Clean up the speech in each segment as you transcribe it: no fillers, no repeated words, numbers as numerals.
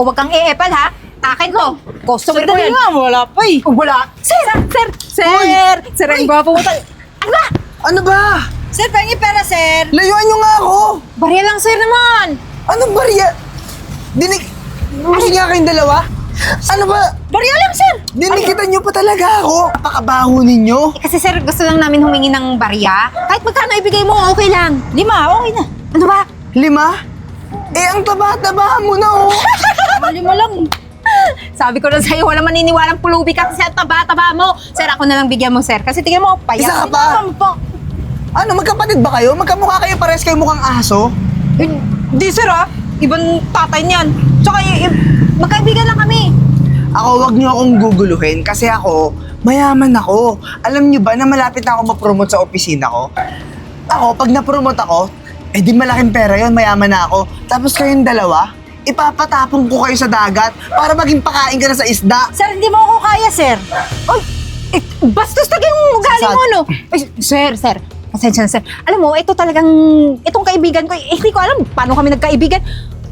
O wag kang iepal ha. Akin to. Customer ko yan. Nga, wala pa eh. O wala. Sir, ang gwapo mo tal. Ano ba? Ano ba? Sir, pahingi pera, sir. Layuan nyo nga ako! Barya lang sir naman. Anong barya? Dinig... Busi nga kayong dalawa? Ano ba? Barya lang sir. Dinikitan nyo pa talaga ako. Napakabaho ninyo. Kasi sir, gusto lang namin humingi ng barya. Kahit magkano ibigay mo, okay lang. 5, okay na. Ano ba? 5? Eh, ang taba-taba mo na oh. 5 lang. Sabi ko na sa'yo, walang maniniwalang pulubi ka kasi ang taba-taba mo. Sir, ako na lang bigyan mo, sir. Kasi tingnan mo, payat. Isa ka pa? Ano, magkapatid ba kayo? Magkamukha kayo, pares kayo mukhang aso? Hindi, sir, ah. Ibang tatay niyan. Tsaka, magkaibigan lang kami. Ako, wag niyo akong guguluhin kasi ako, mayaman ako. Alam niyo ba na malapit na ako ma-promote sa opisina ko? Ako, pag na-promote ako, eh di malaking pera yon, mayaman na ako. Tapos kayong dalawa, ipapatapong ko kayo sa dagat para maging pakain ka na sa isda. Sir, hindi mo ako kaya, sir. Ay, bastos talaga yung ugali mo, no? Ay, sir. Pasensya na, sir. Alam mo, itong kaibigan ko, hindi ko alam paano kami nagkaibigan.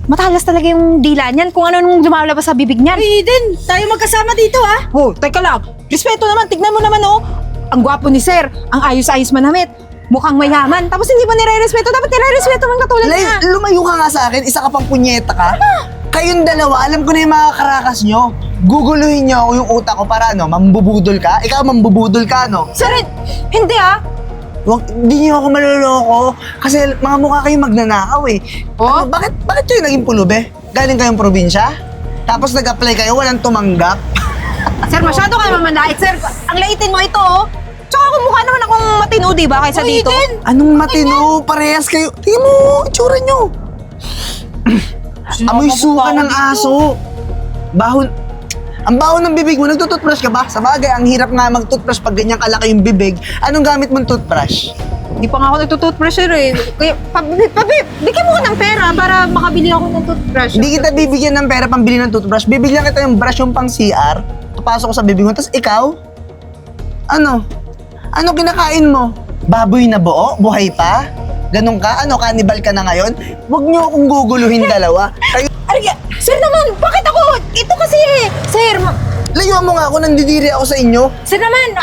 Matalas talaga yung dila niyan kung ano nung lumalabas sa bibig niyan. Ay, din. Tayo magkasama dito, ah. Oh, teka lang. Respeto naman. Tignan mo naman, oh. Ang gwapo ni sir. Ang ayos-ayos manamit. Mukhang mayaman. Tapos hindi mo nire-respeto. Dapat nire-respeto man katulad niya. Lumayo ka nga sa akin, isa ka pang punyeta ka. Kayong dalawa, alam ko na yung mga karakas nyo. Guguluhin nyo ako yung utak ko para ano, mambubudol ka? Ikaw mambubudol ka, no? Sir, hindi ah. Hindi niyo ako maloloko. Kasi mga mukha kayong magnanakaw eh. Oh? Ano, bakit kayo naging pulube? Galing kayong probinsya? Tapos nag-apply kayo, walang tumanggap? Sir, masyado ka mamanlait, sir. Ang laitin mo ito, oh. Tsaka kung mukha naman akong matino, di ba, kaysa dito? Anong matino? Parehas kayo. Tingnan mo, itsura nyo. Amoy suka ng aso. Bahon. Ang baho ng bibig mo, nagtututbrush ka ba? Sa bagay, ang hirap nga mag-toothbrush pag ganyan kalaki yung bibig. Anong gamit mong toothbrush? Hindi pa nga ako nagtutoothbrush, sir, eh. Kaya, bigyan mo ko ng pera para makabili ako ng toothbrush. Hindi kita bibigyan ng pera pambili ng toothbrush. Bibigyan kita yung brush yung pang CR. Papasok ko sa bibig mo. Tapos ikaw? Ano? Ano kinakain mo? Baboy na buo? Buhay pa? Ganun ka? Ano, cannibal ka na ngayon? Huwag niyo akong guguluhin dalawa. Kayo, Sir naman, bakit ako? Ito kasi, sir, layuan mo nga ako, nandidiri ako sa inyo. sir naman,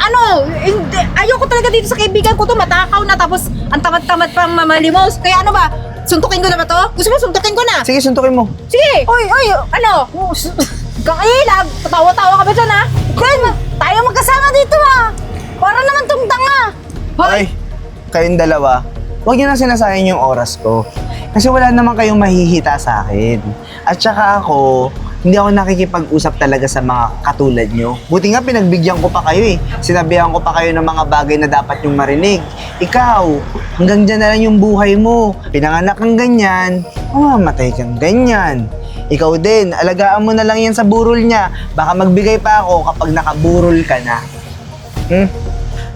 hindi, ayoko talaga dito sa kaibigan ko to, matakaw na, tapos ang tamad-tamad pang mamalimos. Kaya ano ba, suntukin ko na ba to? Gusto mo, suntukin ko na? Sige, suntukin mo. Sige! Oy, kang ilag, tawa-tawa ka ba dyan, ha? Then, tayo magkasama dito, ha? Para naman tong tanga. Hoy, kayong dalawa, huwag niyo na sinasayang yung oras ko. Kasi wala naman kayong mahihita sa akin. At saka ako, hindi ako nakikipag-usap talaga sa mga katulad nyo. Buti nga pinagbigyan ko pa kayo eh. Sinabihan ko pa kayo ng mga bagay na dapat yung marinig. Ikaw, hanggang dyan na lang yung buhay mo. Pinanganak kang ganyan, mamamatay kang ganyan. Ikaw din, alagaan mo na lang yan sa burol niya. Baka magbigay pa ako kapag nakaburol ka na.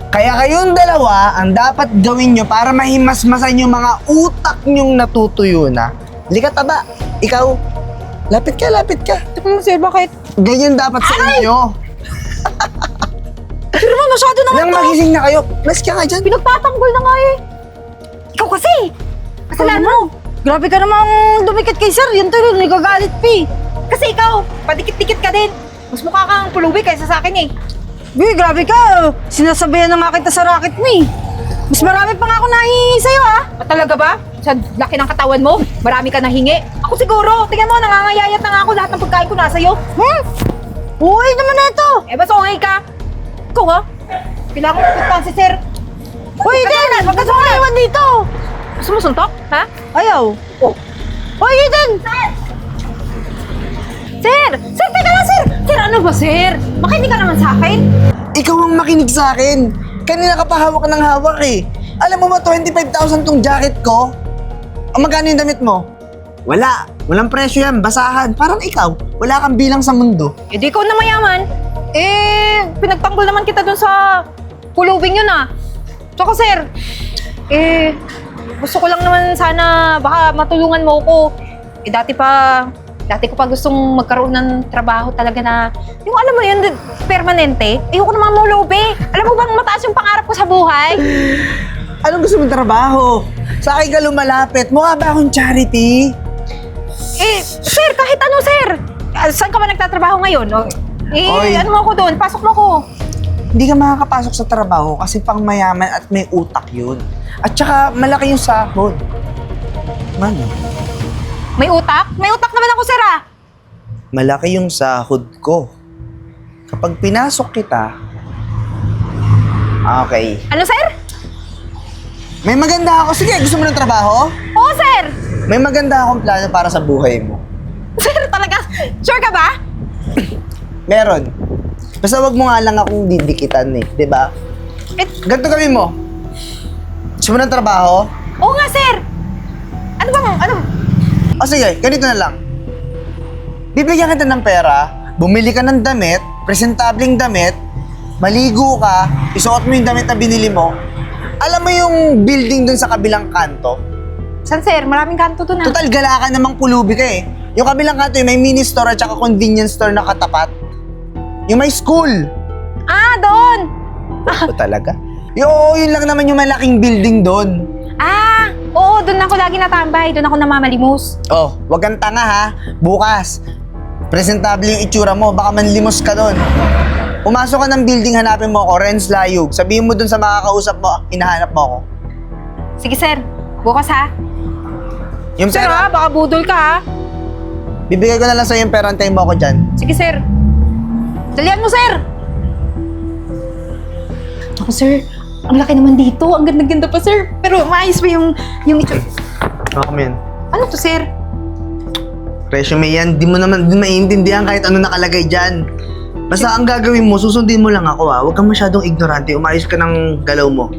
Kaya kayong dalawa, ang dapat gawin nyo para mahimasmasan yung mga utak nyong natutuyo na. Lika taba, ikaw, lapit ka. Sir, bakit? Ganyan dapat sa inyo. Sir naman, masyado naman Nang to. magising na kayo, mas ka dyan. Pinagtatanggol na nga eh. Ikaw kasi. Kasalanan mo. Grabe ka namang dumikit kay sir. Yan tuloy, nagagalit pa eh. Kasi ikaw, padikit-dikit ka din. Mas mukha kang pulubi kaysa sa akin eh. Uy, grabe ka. Sinasabihan na nga kita sa racket mo eh. Mas marami pa nga ako nahihingi sa'yo ah. Talaga ba? Sa laki ng katawan mo, marami ka nahingi. Ako siguro, tingnan mo, nangangayayat na nga ako, lahat ng pagkain ko nasa iyo. Uy, naman na ito. Eh, basta okay ka. Ikaw ha? Kailangan ko puntahan si sir. Uy, Eden, wag ka sumaiwan dito. Gusto mo suntok? Ha? Ayaw. Oh. Uy, Eden. Sir! Sir, teka lang, sir! Sir, ano ba, sir? Makinig ka naman sa akin. Ikaw ang makinig sa akin. Kanina ka pa hawak ng hawak eh. Alam mo ba, 25,000 tong jacket ko? Ang magkano yung damit mo? Wala. Walang presyo yan. Basahan. Parang ikaw. Wala kang bilang sa mundo. Eh, di ikaw na mayaman. Eh, pinagtanggol naman kita dun sa pulubing yun ah. Tsaka, sir, gusto ko lang naman sana baka matulungan mo ko. Eh, dati ko pa gustong magkaroon ng trabaho talaga na, yung alam mo yun, permanente. Ayoko naman mulubi. Alam mo bang mataas yung pangarap ko sa buhay? Anong gusto mong trabaho? Sa akin ka lumalapit. Mukha ba akong charity? Eh, sir, kahit ano, sir. Saan ka ba nagtatrabaho ngayon? Oy. Ano mo ako doon? Pasok mo ko. Hindi ka makakapasok sa trabaho kasi pang mayaman at may utak yun. At saka malaki yung sahod. Ano? May utak? May utak naman ako, sir, ah. Malaki yung sahod ko. Kapag pinasok kita, okay. Ano, sir? May maganda ako. Sige, gusto mo ng trabaho? Oo, sir. May maganda akong plano para sa buhay mo. Sir, talaga? Sure ka ba? Meron. Basta wag mo nga lang akong didikitan eh, di ba? Ganito gawin mo. Gusto mo ng trabaho? Oo nga, sir. Ano? O sige, ganito na lang. Bibigyan kita ng pera, bumili ka ng damit, presentableng damit, maligo ka, isuot mo yung damit na binili mo. Alam mo yung building dun sa kabilang kanto? Saan, sir? Maraming kanto doon, ah. Total, gala ka namang pulubi ka eh. Yung kabilang kanto, may mini store at saka convenience store na katapat. Yung may school. Ah, doon. Ito talaga. Yun lang naman yung malaking building doon. Ah, oo, doon ako lagi natambay. Doon ako namamalimos. Oh, wag kang tanga ha. Bukas, presentable yung itsura mo. Baka manlimos ka doon. Pumasok ka ng building, hanapin mo ako, Renz Layug. Sabihin mo doon sa makakausap mo, hinahanap mo ako. Sige, sir. Bukas, ha? Yung Sir, ha? pera, Baka budol ka, ha? bibigay ko na lang sa'yo yung pera, antayin mo ako dyan. Sige, sir. Dalian mo, sir! Ako, sir. Ang laki naman dito. Ang ganda-ganda pa, sir. Pero maayos ba yung itsura? Ako yan. Ano to, sir? Resume yan, di mo naman din maiintindihan kahit ano nakalagay dyan. Basta ang gagawin mo, susundin mo lang ako ha. Huwag kang masyadong ignorante, umayos ka ng galaw mo.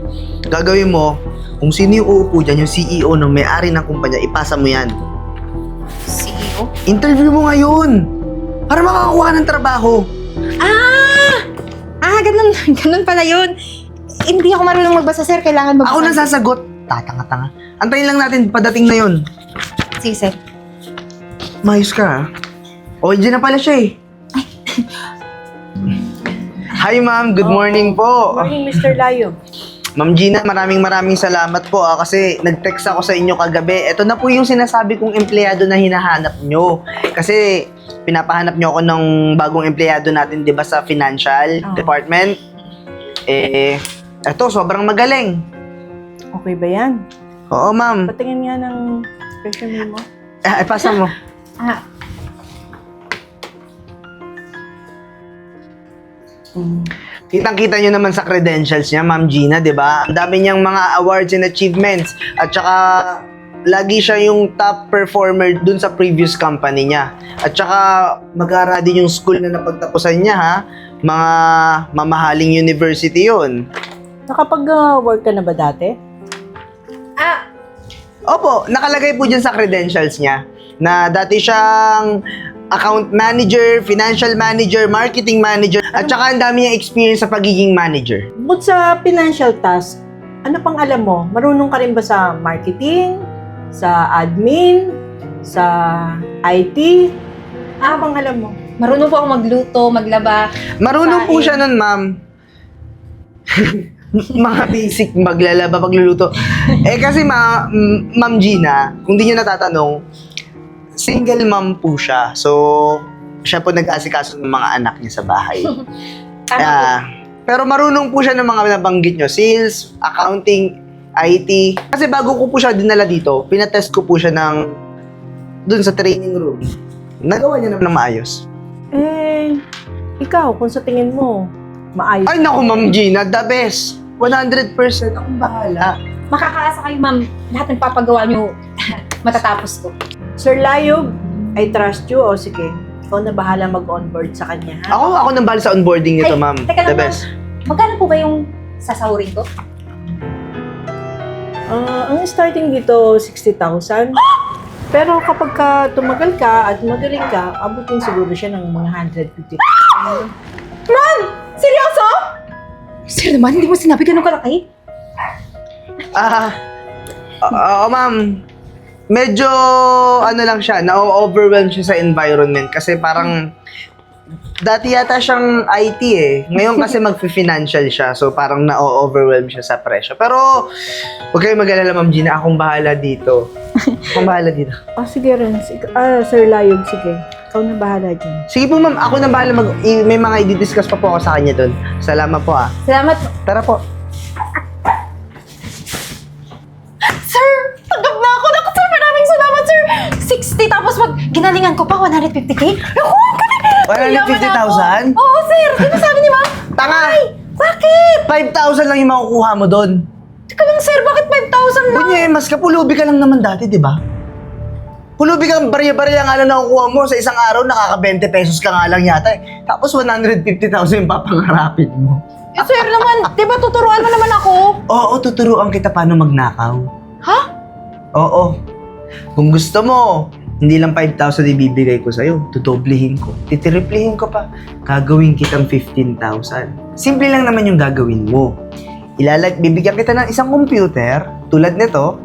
Gagawin mo, kung sino yung uupo dyan, yung CEO ng may-ari ng kumpanya, ipasa mo yan. CEO? Interview mo ngayon! Para makakuha ka ng trabaho. Ganun. Ganun pala yun. Hindi ako marunong magbasa, sir. Kailangan magbasa. Ako na sasagot. Tatanga-tanga. Antayin lang natin, padating na yun. Sige, sir. Mayos ka ha. O, dyan na pala siya eh. Hi ma'am, good morning po. Morning, Mr. Layo. Ma'am Gina, maraming salamat po kasi nag-text ako sa inyo kagabi. Ito na po yung sinasabi kong empleyado na hinahanap nyo. Kasi pinapahanap nyo ako ng bagong empleyado natin, di ba, sa financial department. Eto, sobrang magaling. Okay ba yan? Oo, ma'am. Patingin nga ng resume mo. Pasa mo. Kitang-kita nyo naman sa credentials niya, Ma'am Gina, di ba? Ang dami niyang mga awards and achievements. At saka, lagi siya yung top performer dun sa previous company niya. At saka, mag-aara din yung school na napagtapusan niya, ha? Mga mamahaling university yun. Nakapag-work ka na ba dati? Opo, nakalagay po dyan sa credentials niya na dati siyang account manager, financial manager, marketing manager, at saka ang dami niyang experience sa pagiging manager. Bukod sa financial task, ano pang alam mo? Marunong ka rin ba sa marketing, sa admin, sa IT? Ano pang alam mo? Marunong po ako magluto, maglaba. Marunong po siya nun, ma'am. Mga basic maglalaba, pagluluto. Kasi Ma'am Gina, kung di nyo natatanong, single mom po siya. So, siya po nag-aasikaso ng mga anak niya sa bahay. Pero marunong po siya ng mga nabanggit nyo. Sales, accounting, IT. Kasi bago ko po siya dinala dito, pinatest ko po siya dun sa training room. Nagawa niya naman ng maayos. Ikaw, kung sa tingin mo, maayos. Ay naku, Ma'am Gina, the best. 100% akong bahala. Makakaasa kayo, ma'am. Lahat ng papagawa niyo, matatapos ko. Sir Layog, I trust you. O sige, ikaw na bahala mag-onboard sa kanya, ha? Ako nang bahala sa onboarding nito, ma'am. Teka The lang, best. Magkano po ba yung sasahurin ko? Ang starting dito, 60,000. Pero kapag tumagal ka at magaling ka, abutin siguro siya ng mga 150,000. Ma'am! Seryoso? Sir naman, hindi mo sinabi ganun kalaki? Ma'am. Medyo, lang siya, na-overwhelm siya sa environment kasi parang, dati yata siyang IT eh. Ngayon kasi mag-financial siya, so parang na-overwhelm siya sa presyo. Pero, huwag kayong mag-alala, Ma'am Gina, akong bahala dito. Akong bahala dito. Sige rin. Sir Layog, sige. Ikaw na bahala dyan. Sige po ma'am, ako na bahala may mga i-discuss pa po ako sa kanya doon. Salamat po ah. Salamat. Tara po. Sir, tanggap na ako. Naku, sir, maraming salamat, sir. 60, tapos ginalingan ko pa, 150K. Naku, ang galing. 150,000? Oo, sir. Di ba sabi ni ma'am? Tanga! Ay, bakit? 5,000 lang yung makukuha mo doon. Teka lang, sir, bakit 5,000 lang? Bunye, mas kapulubi ka lang naman dati, di ba? Pulubi kang barya-barya nga lang nakukuha mo sa isang araw, nakaka-20 pesos ka nga lang yata eh. Tapos 150,000 yung papangarapin mo. Eh, sir naman, di ba tuturuan mo naman ako? Oo, tuturuan kita paano magnakaw. Ha? Oo. Kung gusto mo, hindi lang 5,000 ibibigay ko sa'yo, tudoblihin ko. Titriplihin ko pa. Gagawin kitang 15,000. Simple lang naman yung gagawin mo. Bibigyan kita ng isang computer, tulad nito,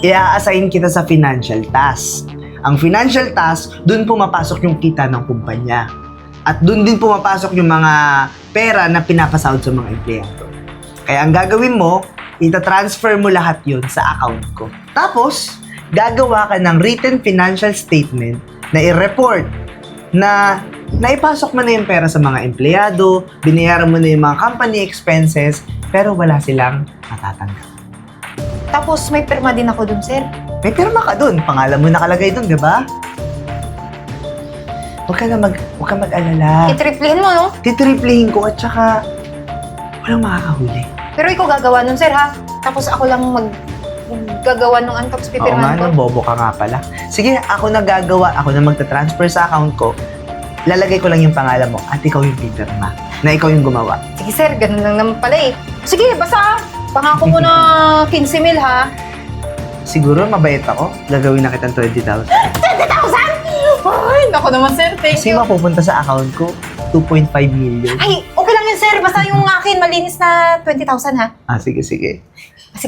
i-assign kita sa financial task. Ang financial task, dun pumapasok yung kita ng kumpanya. At dun din pumapasok yung mga pera na pinapasahod sa mga empleyado. Kaya ang gagawin mo, ita-transfer mo lahat yun sa account ko. Tapos, gagawa ka ng written financial statement na i-report na naipasok mo na yung pera sa mga empleyado, binayaran mo na yung mga company expenses, pero wala silang matatanggap. Tapos may pirma din ako dun, sir. May pirma ka dun, pangalan mo nakalagay dun, di ba? Huwag ka mag-alala. Itriplihin mo, no? Titriplihin ko at saka walang makakahuli. Pero ikaw gagawa nun, sir, ha? Tapos ako lang gagawa nung tapos Oo pipirmahan nga, ko. no, bobo ka nga pala. Sige, ako na gagawa, ako na magta-transfer sa account ko. Lalagay ko lang yung pangalan mo at ikaw yung pipirma. Na ikaw yung gumawa. Sige, sir, ganun lang naman pala eh. Sige, basta pangako mo na 15,000, ha? Siguro mabait ako. Gagawin na kitang 20,000. 20,000? Ay, naku naman, sir. Thank Kasi you. mapupunta sa account ko, 2.5 million. Ay, okay lang yun, sir. Basta yung akin, malinis na 20,000, ha? Sige. Sige,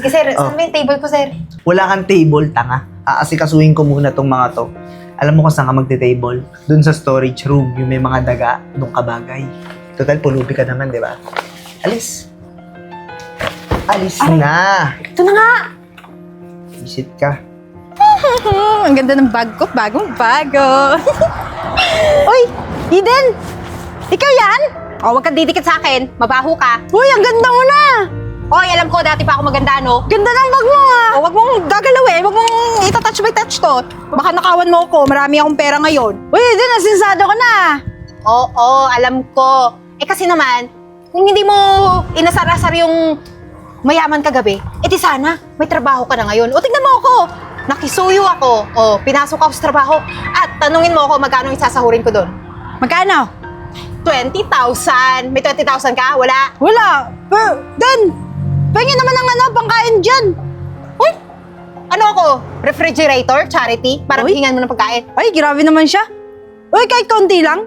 sir. Oh. Saan ba yung table ko, sir? Wala kang table, tanga. Aasikasuhin ko muna tong mga to. Alam mo kung saan ka magte-table? Doon sa storage room, yung may mga daga, doon ka bagay. Total, pulubi ka naman, di ba? Alis. Alis na. Ito na nga. Visit ka. Ang ganda ng bag ko. Bagong-bago. Uy, Eden! Ikaw yan? O, huwag kang didikit sa akin. Mabaho ka. Uy, ang ganda mo na! Oy, alam ko, dati pa ako maganda, no? Ganda ng bag mo, ha? O, huwag mong gagalawin. Huwag mong itatouch by touch to. Baka nakawan mo ako. Marami akong pera ngayon. Uy, Eden, nasinsado ka na. Oo, alam ko. Eh, kasi naman, kung hindi mo inasar-asar yung mayaman kagabi, di sana, may trabaho ka na ngayon. O, tignan mo ako. Nakisuyo ako. O, pinasok ako sa trabaho. At tanungin mo ako magkano isasahurin ko doon. Magkano? 20,000. May 20,000 ka? Wala? Wala. Then, pahingin naman ng pangkain dyan. Uy, ano ako? Refrigerator? Charity? Para hingan mo ng pagkain? Ay, grabe naman siya. Uy, kahit kaunti lang.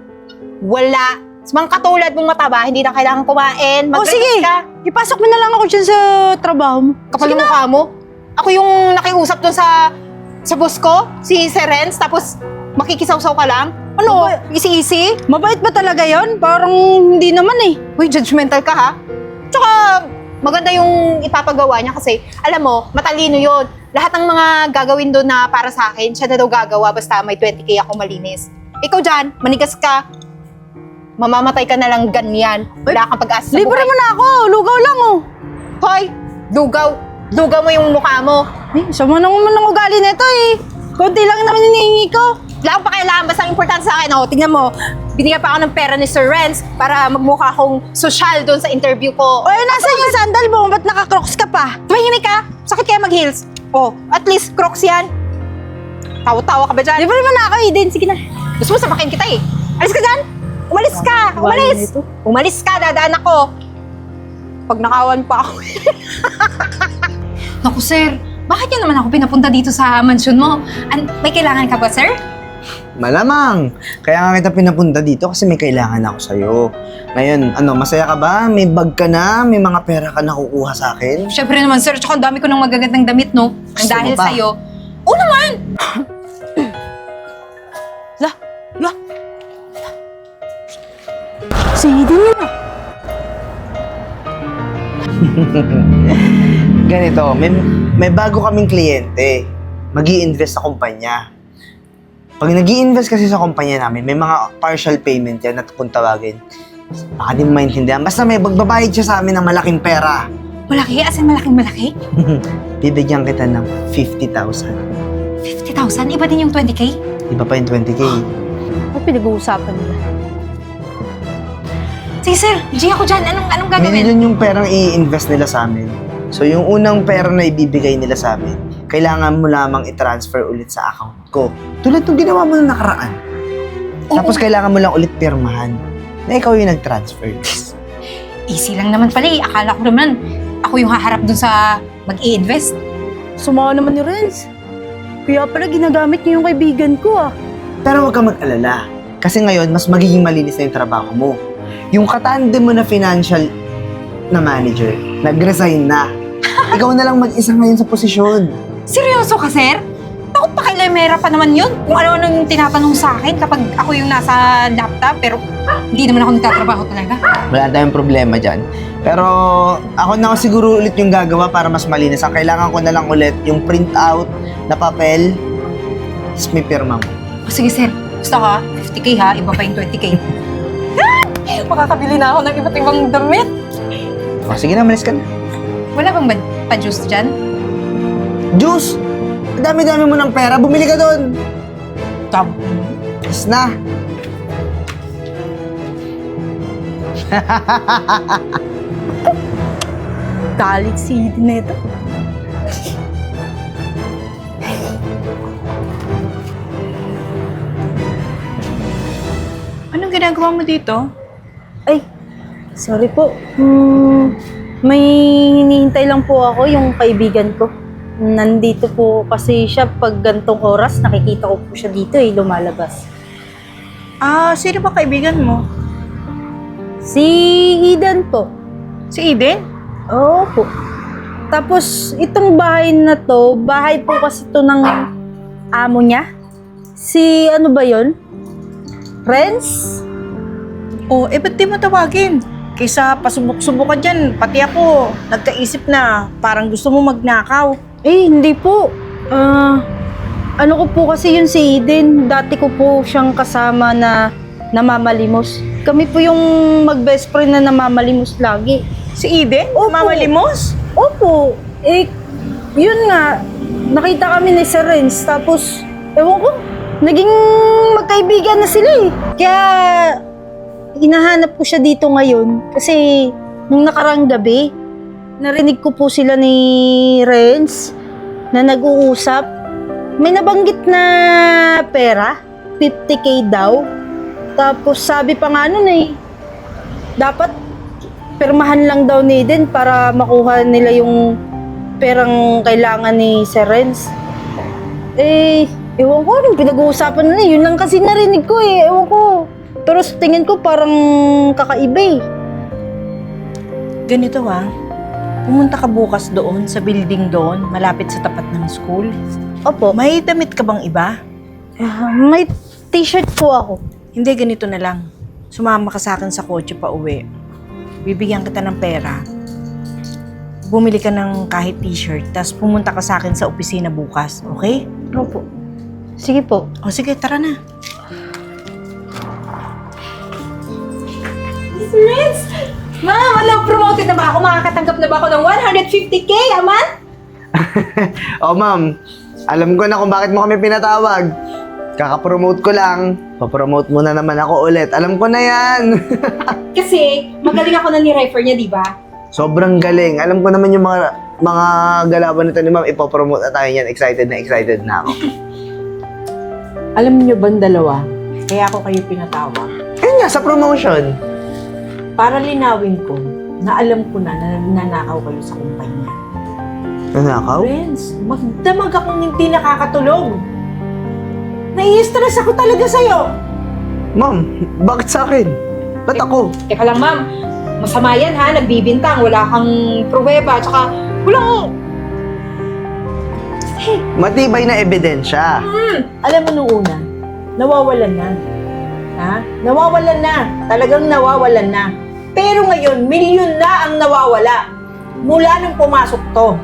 Wala. Sa mga katulad mong mataba, hindi na kailangan kumain. O Mag-rest sige, ka. ipasok mo na lang ako dyan sa trabaho mo. Kapal ng mukha mo. Ako yung nakiusap dun sa boss ko, si Sir Renz, tapos makikisaw-saw ka lang. Ano? Easy-easy? Mabait ba talaga yon? Parang hindi naman eh. Uy, judgmental ka ha? Tsaka, maganda yung ipapagawa niya kasi, alam mo, matalino yun. Lahat ng mga gagawin doon na para sa akin, siya na daw gagawa basta may 20K ako malinis. Ikaw dyan, manigas ka. Mamamatay ka na lang ganyan. Wala kang pag-asa sa Libre buhay. mo na ako, lugaw lang oh. Hoy, lugaw. Lugaw mo yung mukha mo. Eh, sama na naman ng ugali nito eh. Kaunti lang naman hinihingi ko. Wala akong pakialam, basta ang importante sa akin, tingnan mo, binigyan pa ako ng pera ni Sir Renz para magmukha akong sosyal doon sa interview ko. O, nasa yung sandal mo? Ba't naka-crocs ka pa? Tumahimik ka, sakit kaya mag-heels. Oh, at least crocs yan. Tawa-tawa ka ba dyan? Libre mo na ako, Eden. Sige na. Gusto mo sabakin kita eh. Alis ka dyan! Umalis ka! Umalis! Umalis ka, dadaan ako. Pag nakawan pa ako. Naku, sir. Bakit yun naman ako pinapunta dito sa mansyon mo? May kailangan ka ba, sir? Malamang. Kaya nga kita pinapunta dito kasi may kailangan ako sa'yo. Ngayon, masaya ka ba? May bag ka na? May mga pera ka nakukuha sa akin? Siyempre naman, sir. Tsaka ang dami ko ng magagandang damit, no? Ang Gusto dahil mo ba? sa'yo. Oo naman! La. Si Eden yun ah. Ganito, may bago kaming kliyente. Mag-i-invest sa kumpanya. Pag nag invest kasi sa kumpanya namin, may mga partial payment yan at kung tawagin. Baka di mo maintindihan. Basta may magbabayad siya sa amin ng malaking pera. Malaki? As in malaki? Bibigyan kita ng 50,000. 50,000? Iba din yung 20K? Iba pa yung 20K. Ano pinag-uusapan nila? Sige sir, G ako dyan. Anong gagawin? Million yung perang i-invest nila sa amin. So yung unang pera na ibibigay nila sa amin, kailangan mo lamang i-transfer ulit sa account ko. Tulad ng ginawa mo nung nakaraan. Tapos kailangan mo lang ulit pirmahan na ikaw yung nag-transfer. Easy lang naman pala eh. Akala ko naman, ako yung haharap dun sa mag-i-invest. Sumawa naman ni Renz. Kaya pala ginagamit niyo yung kaibigan ko ah. Pero huwag kang mag-alala. Kasi ngayon, mas magiging malinis na yung trabaho mo. Yung katandem mo na financial na manager, nag-resign na. Ikaw na lang mag-isa ngayon sa posisyon. Seryoso ka, sir? Ako pa kay Lemera pa naman yun. Kung ano-ano yung tinatanong sa akin kapag ako yung nasa laptop, pero hindi naman ako nagtatrabaho talaga. Wala tayong problema dyan. Pero ako na siguro ulit yung gagawa para mas malinis. Ang kailangan ko na lang ulit yung printout na papel, tapos may pirma mo. O sige, sir. Gusto ka? 50K ha? Iba pa yung 20K. Makakabili na ako ng iba't ibang damit. O, sige na, malis ka na. Wala bang pa-juice dyan? Juice! Ang dami-dami mo ng pera, bumili ka doon! Tab. Yes na! Galit si Eden nito. Anong ginagawa mo dito? Ay, sorry po. May hinihintay lang po ako, yung kaibigan ko. Nandito po kasi siya pag gantong oras, nakikita ko po siya dito lumalabas. Sino ba kaibigan mo? Si Eden po. Si Eden? Oo po. Tapos, itong bahay na to, bahay po kasi to ng amo niya. Si ano ba yon? Renz? Ba't di mo tawagin? Kaysa pasubok-subok ka dyan, pati ako, nagkaisip na parang gusto mo magnakaw. Hindi po. Ano ko po kasi yun si Eden. Dati ko po siyang kasama na namamalimos. Kami po yung mag-best friend na namamalimos lagi. Si Eden? Opo. Mamalimos? Opo. Yun nga. Nakita kami ni Sir Renz. Tapos, ewan ko, naging magkaibigan na sila eh. Kaya, hinahanap ko siya dito ngayon. Kasi, nung nakarang gabi, narinig ko po sila ni Renz na nag-uusap. May nabanggit na pera, 50K daw. Tapos sabi pa nga nun dapat pirmahan lang daw ni Eden para makuha nila yung perang kailangan ni Sir Renz. Ewan ko, anong pinag-uusapan na yun lang kasi narinig ko ewan ko. Pero sa tingin ko parang kakaiba Ganito pumunta ka bukas doon sa building doon, malapit sa tapat ng school. Opo, May damit ka bang iba? may t-shirt po ako. Hindi, ganito na lang. Sumama ka sa akin sa kotse pa uwi. Bibigyan kita ng pera. Bumili ka ng kahit t-shirt, tapos pumunta ka sa akin sa opisina bukas, okay? Opo. Sige po. O sige, tara na. Miss Renz! Ma'am, promoted na ba ako? Makakatanggap na ba ako ng 150K a month? Ma'am, alam ko na kung bakit mo kami pinatawag. Kaka-promote ko lang. Pa-promote mo na naman ako ulit. Alam ko na yan. Kasi, magaling ako na ni-refer niya, di ba? Sobrang galing. Alam ko naman yung mga galawan nito ni ma'am. Ipopromote na tayo yan. Excited na ako. Alam niyo ba dalawa, kaya ako kayo pinatawag? Ayun nga, sa promotion. Para linawin ko na alam ko na nanakaw kayo sa kumpanya. Nanakaw? Friends, magdamag akong hindi nakakatulog. Nai-stress ako talaga sa'yo. Ma'am, bakit sa akin? Ba't ako? Teka lang, ma'am. Masama yan, ha? Nagbibintang. Wala kang pruweba. Tsaka, walang... Matibay na ebidensya. Alam mo nung una, nawawalan na. Nawawalan na. Talagang nawawalan na. Pero ngayon, milyon na ang nawawala. Mula nung pumasok to.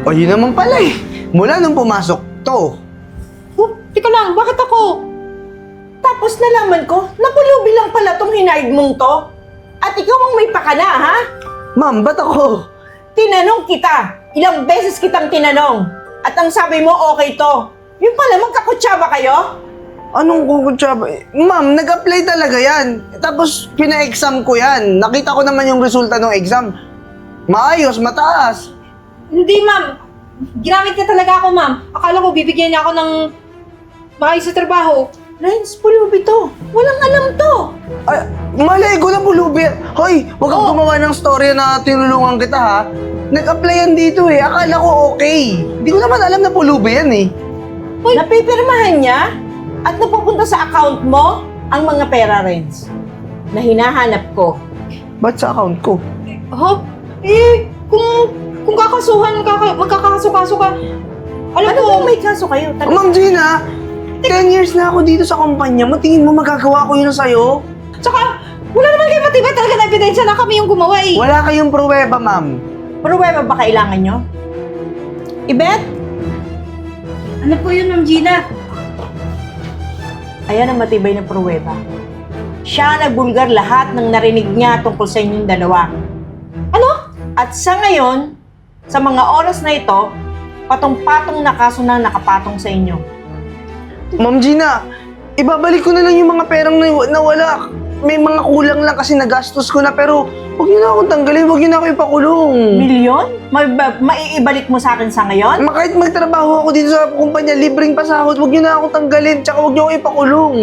O yun naman pala eh. Mula nung pumasok to. Teka ka lang. Bakit ako? Tapos nalaman ko, napulubi lang pala tong hinaid mong to. At ikaw ang may pakana, ha? Ma'am, ba't ako? Tinanong kita. Ilang beses kitang tinanong. At ang sabi mo, okay to. Yung pala, magkakutsaba kayo? Anong kukutsaba? Ma'am, nag-apply talaga yan. Tapos, pina-exam ko yan. Nakita ko naman yung resulta ng exam. Maayos, mataas. Hindi, ma'am. Ginamit niya talaga ako, ma'am. Akala ko bibigyan niya ako ng maayos sa trabaho. Renz, pulubi to. Walang alam to. Ay, malay ko na pulubi. Hoy, huwag kang gumawa ng storya na tinulungan kita, ha? Nag-apply yan dito, eh. Akala ko okay. Hindi ko naman alam na pulubi yan, eh. Napipirmahan niya at napupunta sa account mo ang mga pera, Renz, na hinahanap ko. Ba't sa account ko? Ha? Eh, kung kakasuhan, magkakaso-kaso ka. Alam Ano ko, kung may kaso kayo? Ma'am Gina, 10 years na ako dito sa kumpanya mo. Tingin mo magagawa ko yun sa'yo? tsaka, wala naman kayo matibay talaga na ebidensya na kami yung gumawa eh. Wala kayong pruweba, ma'am. Pruweba ba kailangan nyo? Ibet? Ano po yun, Ma'am Gina? Ayan ang matibay na pruweba. Siya nagbulgar lahat ng narinig niya tungkol sa inyong dalawa. Ano? At sa ngayon, sa mga oras na ito, patong-patong na kaso na nakapatong sa inyo. Ma'am Gina, ibabalik ko na lang yung mga perang nawala. May mga kulang lang kasi nagastos ko na, pero huwag niyo na akong tanggalin, huwag niyo na ako ipakulong. Milyon? Maiibalik mo sa akin sa ngayon? Kahit magtrabaho ako dito sa kumpanya, libreng pasahod, huwag niyo na akong tanggalin, tsaka huwag niyo ako ipakulong.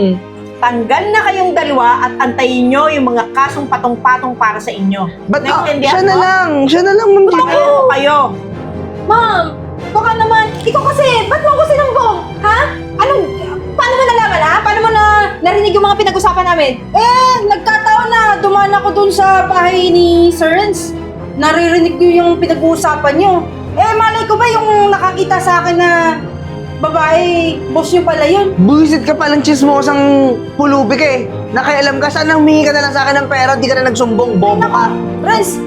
Tanggal na kayong dalawa at antayin nyo yung mga kasong patong-patong para sa inyo. Ba't Naintindihan siya na mo? lang, Ma'am Gina. Ano kayo? Ma'am, baka naman, ikaw kasi, ba't mo ako sinumbong? Ha? Paano mo nalaman ha? Paano mo narinig yung mga pinag-usapan namin? Eh, nagkataon na dumaan ako dun sa bahay ni Sir Renz. Naririnig ko yung pinag-uusapan nyo. Eh, malay ko ba yung nakakita sa akin na babae, boss nyo pala yun? Buwisit ka palang chismosang pulubi ka eh. Nakialam ka, sana humingi ka na lang sa akin ng pera, di ka na nagsumbong, bobo ka. Renz,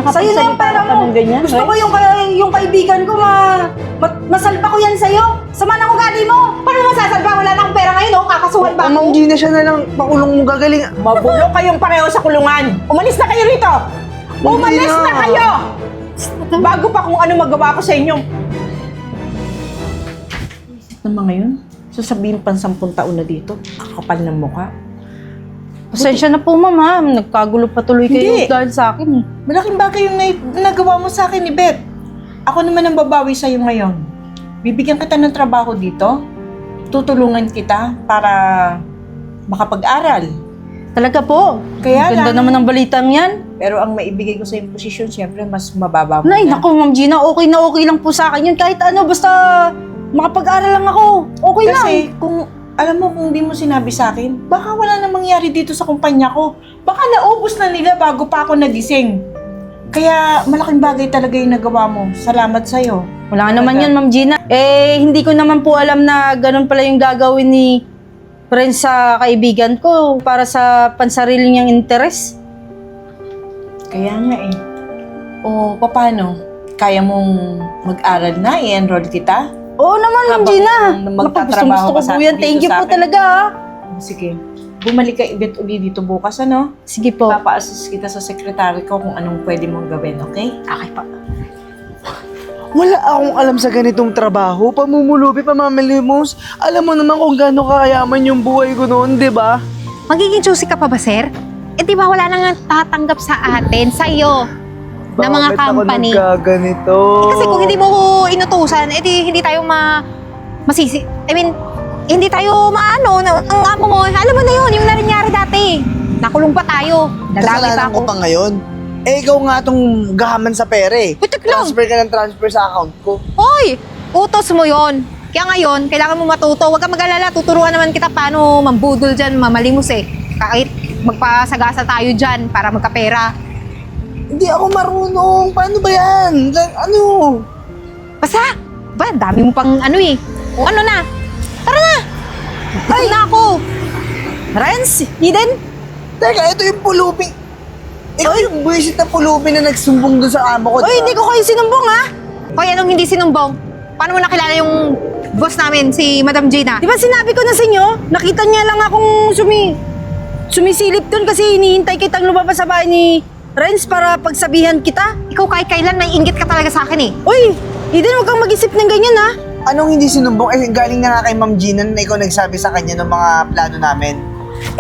sa'yo na yung pera ka mo. ng ganyan, Gusto ko Renz? yung kaibigan ko, masalba ko yan sa'yo. Sama ng ugali mo. Paano mo masasalba? Wala na akong pera ngayon, oh. Kakasuhan pa Ma'am ako. Gina, siya na lang, pakulong mo gagaling. Mabulok kayong pareho sa kulungan. Umalis na kayo rito! Umalis Hindi na na. kayo! Bago pa kung ano magawa ko sa inyo. Naman ngayon, sasabihin pang 10 taon na dito. Kakapal ng mukha. Pasensya na po, ma'am, ha. Nagkagulo pa tuloy Hindi. kayo dahil sa akin, eh. Malaking bagay yung nagawa mo sa akin ni Beth. Ako naman ang babawi sa'yo ngayon. Bibigyan kita ng trabaho dito. Tutulungan kita para makapag-aral. Talaga po. Kaya Ganda lang. naman ng balitang yan. Pero ang maibigay ko sa yung posisyon, siyempre, mas mababa mo Nay, na. naku, Ma'am Gina, okay na okay lang po sa akin yun. Kahit ano, basta makapag-aral lang ako. Okay lang. Kasi kung, alam mo, kung di mo sinabi sa akin, baka wala na mangyari dito sa kumpanya ko. Baka naubos na nila bago pa ako nagising. Kaya malaking bagay talaga yung nagawa mo. Salamat sa'yo. Wala naman yun, Ma'am Gina. Eh, hindi ko naman po alam na ganun pala yung gagawin ni friend sa kaibigan ko para sa pansarili niyang interes. Kaya nga eh. O, paano? Kaya mong mag-aral na? I-enroll kita? Oo naman, Ma'am Habang Gina. magtatrabaho Naku, ka sa po yan. dito Thank you sa po akin. talaga, ha. Sige. Bumalik ka ibit uli dito bukas, ano? Sige po. Papa-assist kita sa sekretary ko kung anong pwede mong gawin, okay? Okay po. Wala akong alam sa ganitong trabaho, pamumulubi, pamamalimos. Alam mo naman kung gaano kayaman yung buhay ko noon, di ba? Magiging choosy ka pa ba, sir? Eh, di ba wala nang tatanggap sa atin, sa iyo, na mga company. Bakit ako nagkaganito? Kasi kung hindi mo ko inutusan, edi hindi tayo masisi. I mean, hindi tayo maano, ang amo mo, alam mo na yun, yung nangyari dati. Nakulong pa tayo. Dadami pa Kasalanan ako. ko pa ngayon. Eh, ikaw nga itong gahaman sa pera eh. Putik lang. Transfer ka ng transfer sa account ko. Hoy! Utos mo yon. Kaya ngayon, kailangan mo matuto. Huwag kang mag-alala, tuturuan naman kita paano mambudol dyan, mamalimos eh. Kahit magpasagasa tayo dyan para magkapera. Hindi ako marunong. Paano ba yan? Ano? Basta! Ba, dami mo pang ano eh. O ano na? Tara na! Ay! na ako! Renz, Eden, Teka, ito yung pulubi. Ikaw yung buwisit na pulubi na nagsumbong doon sa amo ko. Uy, hindi ko kayo sinumbong, ha. Hoy, anong hindi sinumbong? Paano mo nakilala yung boss namin, si Madam Gina? Di ba sinabi ko na sa inyo, nakita niya lang akong sumisilip dun kasi hinihintay kitang lumabas sa bahay ni Renz para pagsabihan kita. Ikaw kahit kailan may inggit ka talaga sa akin eh. Uy, Eden, huwag kang mag-isip ng ganyan ha. Anong hindi sinumbong? Eh, galing na nga kay Ma'am Gina na ikaw nagsabi sa kanya ng mga plano namin.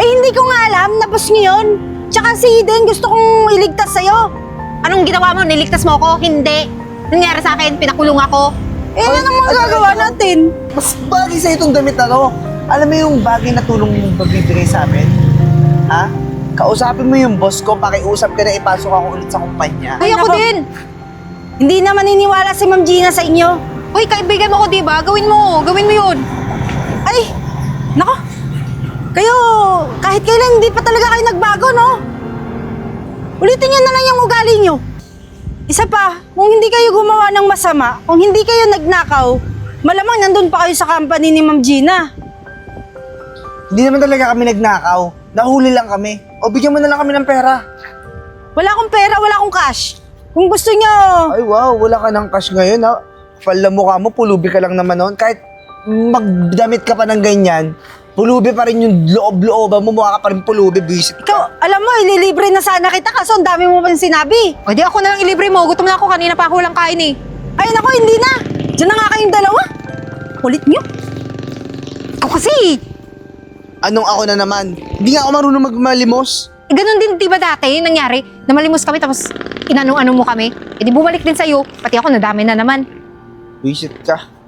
Eh hindi ko nga alam na boss ngayon. Tsaka si Eden gusto kong iligtas sa'yo. Anong ginawa mo? Niligtas mo ako? Hindi. Nangyari sa akin, pinakulong ako. Eh ano namang gagawa natin? Mas bagay sa itong damit na to. Alam mo yung bagay na tulong mong magbibigay sa amin? Ha? Kausapin mo yung boss ko, pakiusap ka na ipasok ako ulit sa kumpanya. Ay, ako nako. din. Hindi na maniniwala si Ma'am Gina sa inyo. Uy, kaibigan mo ko, di ba? Gawin mo yun. Ay, nako. Kayo, kahit kailan hindi pa talaga kayo nagbago, no? Ulitin niyo na lang yung ugali niyo. Isa pa, kung hindi kayo gumawa ng masama, kung hindi kayo nagnakaw, malamang nandun pa kayo sa company ni Ma'am Gina. Hindi naman talaga kami nagnakaw. Nahuli lang kami. O bigyan mo na lang kami ng pera. Wala akong pera, wala akong cash. Kung gusto niyo, Ay wow, wala ka ng cash ngayon ha. Pala mukha mo, pulubi ka lang naman noon. Kahit magdamit ka pa ng ganyan, pulubi pa rin yung loob-looban mo, mukha ka pa rin pulubi, buisit ka. ikaw, alam mo, ililibre na sana kita kaso ang dami mo pa sinabi. O di ako na lang ilibre mo. Gutom na ako. Kanina pa ako lang kain eh. Ay nako, hindi na. Diyan na nga kayong dalawa. Kulit niyo. Ikaw kasi. Anong ako na naman? Hindi nga ako marunong magmalimos. Eh, ganun din, di ba dati nangyari? Namalimos kami tapos inanong-ano mo kami. Eh di bumalik din sa'yo. Pati ako nadami na naman. Buisit ka.